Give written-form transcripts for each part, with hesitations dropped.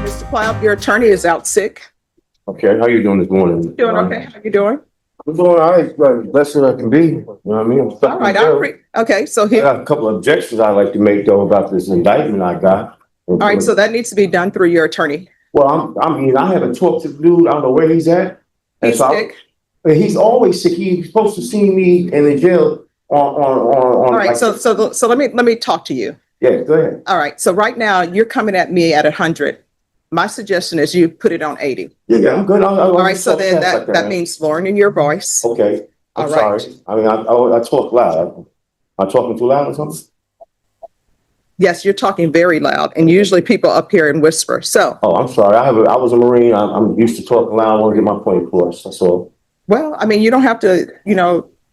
Mr. Cloud, your attorney is out sick. Okay, how you doing this morning? Doing okay? How you doing? I'm doing all right, best that I can be. You know what I mean? I'm stuck All in right, jail. okay, so I here, got a couple of objections I'd like to make though about this indictment I got. all right, so that needs to be done through your attorney. Well, I haven't talked to the dude. I don't know where he's at. And He's so sick. he's always sick. He's supposed to see me in the jail on. All right, like- so let me talk to you. Yeah, go ahead. All right, so right now you're coming at me at 100. My suggestion is you put it on 80. Yeah, I'm good. All right, so then that means lowering your voice. Okay, I'm All right. sorry. I mean, I talk loud. I'm talking too loud or something? Yes, you're talking very loud, and usually people up here and whisper. So, Oh, I'm sorry. I was a Marine. I'm used to talking loud. I want to get my point across. That's all. well, I mean, you don't have to,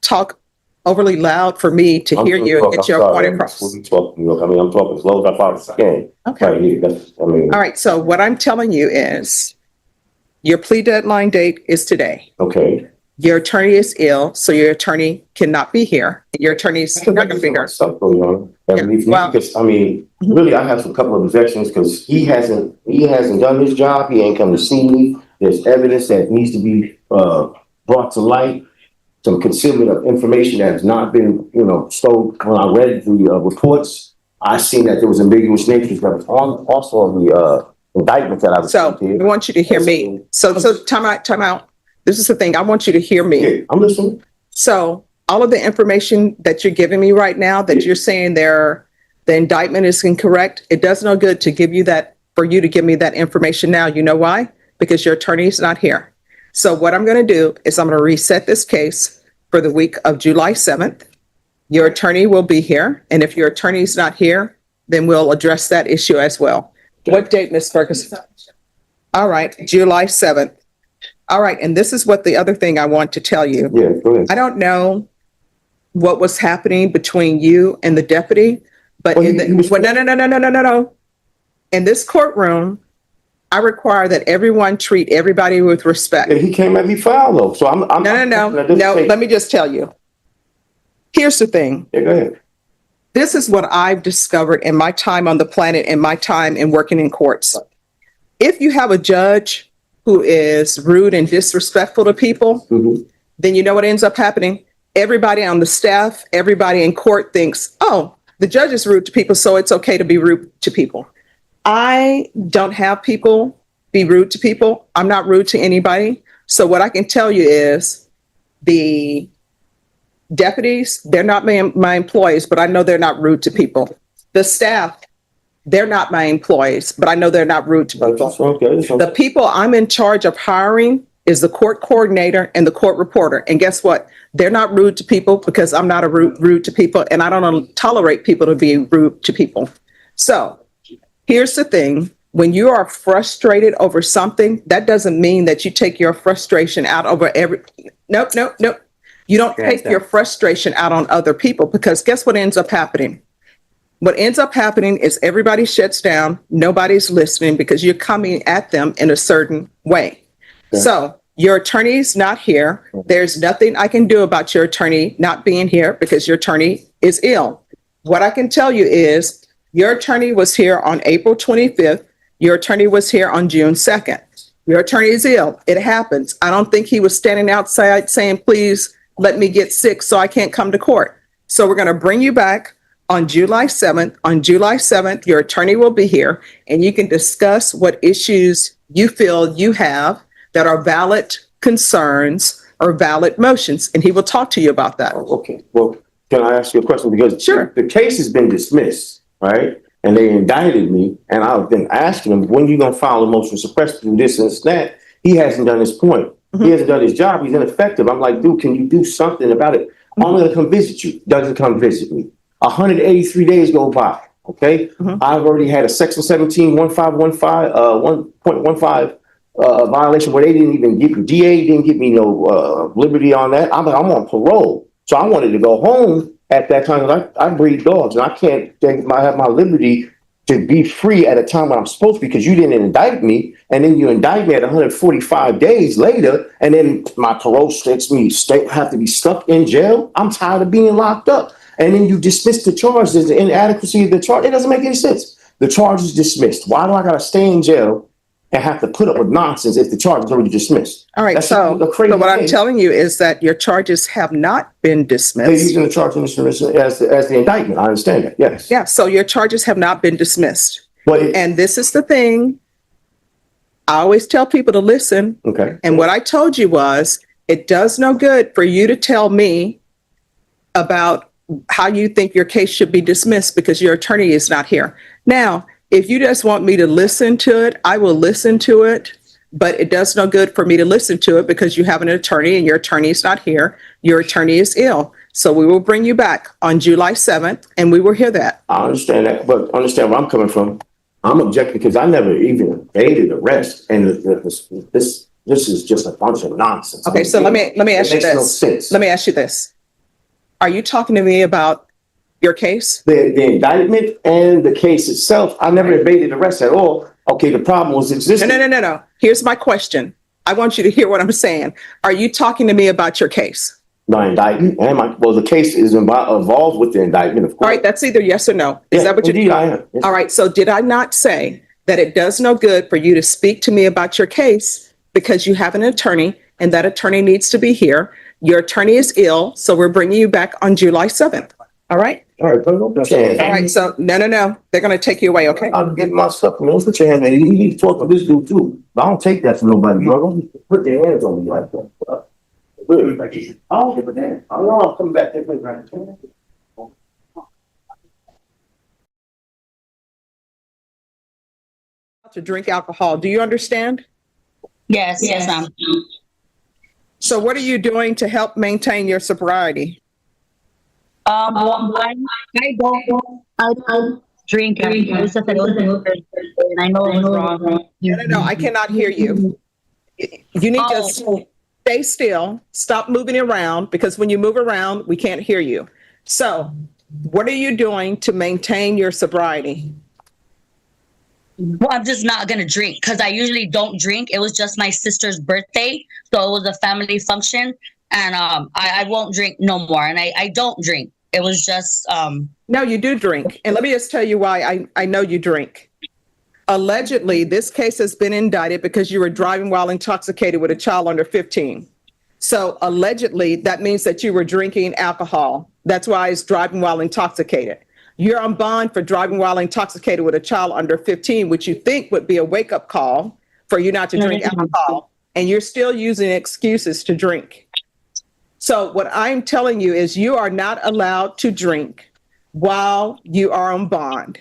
talk overly loud for me to hear you and get your point across. I'm talking as low as I possibly can. Okay. Right here. All right, so what I'm telling you is your plea deadline date is today. Okay. Your attorney is ill, so your attorney cannot be here. Your attorney's not going to be here. Stuff going on. Yeah, well- Because really, I have a couple of objections because he hasn't done his job. He ain't come to see me. There's evidence that needs to be brought to light. Some concealment of information that has not been, stolen. When I read the reports, I seen that there was ambiguous natures that was also on the indictment that I was. So I want you to hear me. So time out. This is the thing. I want you to hear me. Yeah, I'm listening. So all of the information that you're giving me right now, that you're saying the indictment is incorrect, it does no good to give you that, for you to give me that information now. You know why? Because your attorney is not here. So what I'm going to do is I'm going to reset this case for the week of July 7th. Your attorney will be here. And if your attorney is not here, then we'll address that issue as well. What date, Ms. Ferguson? All right, July 7th. All right, and this is what the other thing I want to tell you. Yeah, go ahead. I don't know what was happening between you and the deputy, but Well, no. In this courtroom, I require that everyone treat everybody with respect. Yeah, he came at me foul though, so I'm. No. Let me just tell you. Here's the thing. Yeah, go ahead. This is what I've discovered in my time on the planet and my time in working in courts. If you have a judge who is rude and disrespectful to people, then you know what ends up happening? Everybody on the staff, everybody in court thinks, oh, the judge is rude to people, so it's okay to be rude to people. I don't have people be rude to people. I'm not rude to anybody. So what I can tell you is the deputies, they're not my employees, but I know they're not rude to people. The staff, they're not my employees, but I know they're not rude to people. The people I'm in charge of hiring is the court coordinator and the court reporter. And guess what? They're not rude to people because I'm not rude to people, and I don't tolerate people to be rude to people. So here's the thing. When you are frustrated over something, that doesn't mean that you take your frustration out over Nope. You don't take your frustration out on other people, because guess what ends up happening? What ends up happening is everybody shuts down. Nobody's listening because you're coming at them in a certain way. Yeah. So your attorney's not here. There's nothing I can do about your attorney not being here because your attorney is ill. What I can tell you is your attorney was here on April 25th. Your attorney was here on June 2nd. Your attorney is ill. It happens. I don't think he was standing outside saying, please let me get sick so I can't come to court. So we're going to bring you back on July 7th. On July 7th, your attorney will be here and you can discuss what issues you feel you have that are valid concerns or valid motions, and he will talk to you about that. Okay. Well, can I ask you a question? Because sure. The case has been dismissed, right? And they indicted me, and I've been asking him, when are you going to file a motion to suppress, do this and that? He hasn't done his point. He hasn't done his job. He's ineffective. I'm like, dude, can you do something about it? I'm going to come visit you. Doesn't come visit me. 183 days go by. Okay. I've already had a section 17, 1.15 violation where they didn't even give me, DA didn't give me no liberty on that. I'm on parole. So I wanted to go home at that time. I breed dogs and I can't have my liberty to be free at a time when I'm supposed to, because you didn't indict me, and then you indict me at 145 days later, and then my parole states me have to be stuck in jail. I'm tired of being locked up. And then you dismiss the charge. There's the inadequacy of the charge. It doesn't make any sense. The charge is dismissed. Why do I got to stay in jail and have to put up with nonsense if the charge is already dismissed. All right, That's so a crazy what I'm thing. telling you is that your charges have not been They're dismissed. using the charge in as the indictment. I understand that, yes. Yeah, so your charges have not been dismissed. But And this is the thing. I always tell people to listen. okay. And what I told you was, it does no good for you to tell me about how you think your case should be dismissed because your attorney is not here. Now, if you just want me to listen to it, I will listen to it, but it does no good for me to listen to it because you have an attorney and your attorney is not here. Your attorney is ill. So we will bring you back on July 7th and we will hear that. I understand that, but understand where I'm coming from. I'm objecting because I never even evaded arrest, and this is just a bunch of nonsense. Okay, so let me ask you It makes no this. sense. Let me ask you this. Are you talking to me about your case? The indictment and the case itself, I never evaded arrest at all. Okay, the problem was existing. No. Here's my question. I want you to hear what I'm saying. Are you talking to me about your case? My indictment and the case is involved with the indictment, of course. All right, that's either yes or no. Is that what you? Indeed, I am. Yes. All right, so did I not say that it does no good for you to speak to me about your case because you have an attorney and that attorney needs to be here? Your attorney is ill, so we're bringing you back on July 7th. All right? All right, put your hand. All right, so no. They're going to take you away, okay? I'm getting my stuff. Man, put your hand in. You need to talk to this dude too. I don't take that from nobody, bro. Don't put your hands on me like that. I don't give a damn. I know I'm coming back there. To drink alcohol. Do you understand? Yes, ma'am. So what are you doing to help maintain your sobriety? Well, I don't drink. It's just that it was my first birthday, and I know it was wrong. No, I cannot hear you. You need to stay still, stop moving around, because when you move around, we can't hear you. So what are you doing to maintain your sobriety? Well, I'm just not gonna drink because I usually don't drink. It was just my sister's birthday, so it was a family function, and I won't drink no more. And I don't drink. It was just No, you do drink. And let me just tell you why I know you drink. Allegedly, this case has been indicted because you were driving while intoxicated with a child under 15. So allegedly, that means that you were drinking alcohol. That's why it's driving while intoxicated. You're on bond for driving while intoxicated with a child under 15, which you think would be a wake-up call for you not to drink alcohol. And you're still using excuses to drink. So what I'm telling you is you are not allowed to drink while you are on bond.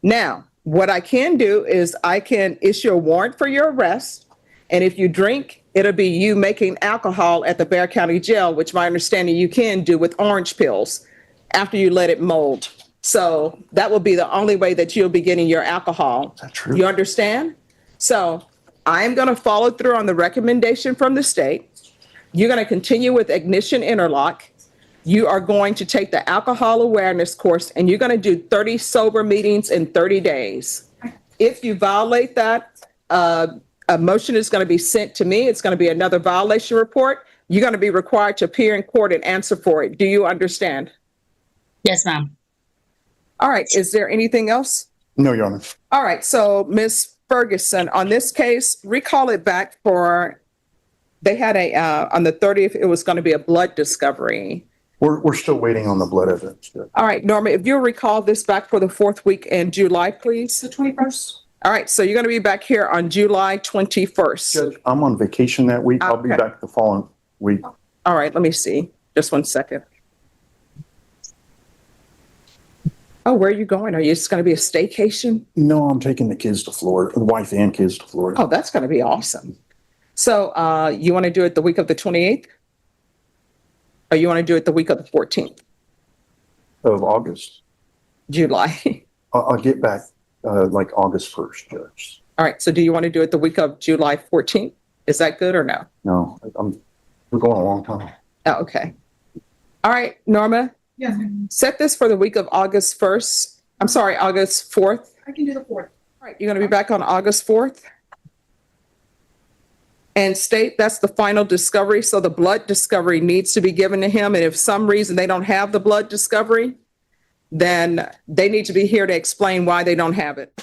Now, what I can do is I can issue a warrant for your arrest. And if you drink, it'll be you making alcohol at the Bexar County Jail, which my understanding you can do with orange pills after you let it mold. So that will be the only way that you'll be getting your alcohol. Is that true? You understand? So I am going to follow through on the recommendation from the state. You're going to continue with Ignition Interlock. You are going to take the alcohol awareness course and you're going to do 30 sober meetings in 30 days. If you violate that, a motion is going to be sent to me. It's going to be another violation report. You're going to be required to appear in court and answer for it. Do you understand? yes, ma'am. All right. Is there anything else? No, Your Honor. All right. So Ms. Ferguson, on this case, recall it back for, they had on the 30th, it was going to be a blood discovery. We're still waiting on the blood evidence. Judge. All right, Norma, if you'll recall this back for the 4th week in July, please. The 21st. All right, so you're going to be back here on July 21st. Judge, I'm on vacation that week. I'll be Okay. back the following week. All right, let me see. Just 1 second. Oh, where are you going? Are you just going to be a staycation? No, I'm taking the kids to Florida, the wife and kids to Florida. Oh, that's going to be awesome. So you want to do it the week of the 28th? Or you want to do it the week of the 14th, Of August. July? I'll get back like August 1st, Judge. All right, so do you want to do it the week of July 14th? Is that good or no? No, we're going a long time. Oh, okay. All right, Norma, Yes, set this for the week of August 1st. I'm sorry, August 4th. I can do the 4th. All right, you're going to be back on August 4th? And state that's the final discovery, so the blood discovery needs to be given to him, and if some reason they don't have the blood discovery, then they need to be here to explain why they don't have it.